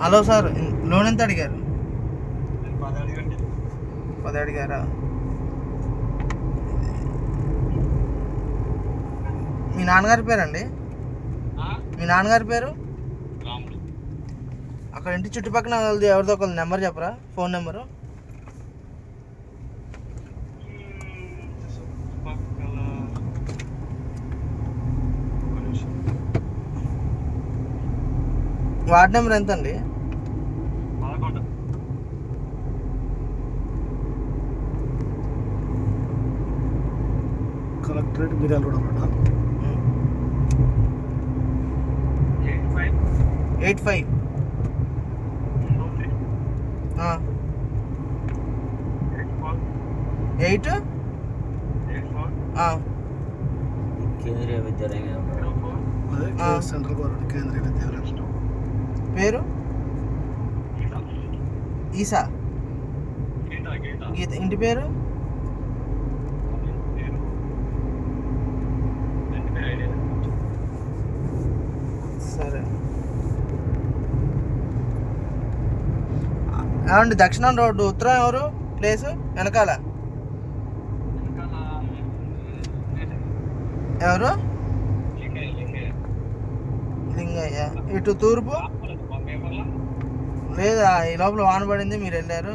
Hello sir, loan ఎంత అడిగారు? 10 అడిగారా? మీ నాన్నగారి పేరండి? మీ నాన్నగారి పేరు? అక్కడ ఇంటి చుట్టుపక్కల ఎవరిదో ఒకరి నెంబర్ చెప్పరా, ఫోన్ నెంబరు? వార్డ్ నెంబర్ ఎంత అండి? Collectorate Miryalaguda madam. 85 8 కేంద్రీయ విద్యాలయం అదే సెంట్రల్ గవర్నమెంట్ కేంద్రీయ విద్యాలయం. పేరు ఈసా గీత. ఇంటి పేరు? సరే. ఏమండి, దక్షిణం రోడ్డు ఉత్తరం ఎవరు ప్లేసు వెనకాల ఎవరు? లింగయ్య. ఇటు తూర్పు లేదా? ఈ లోపల వాన పడింది, మీరు వెళ్ళారు.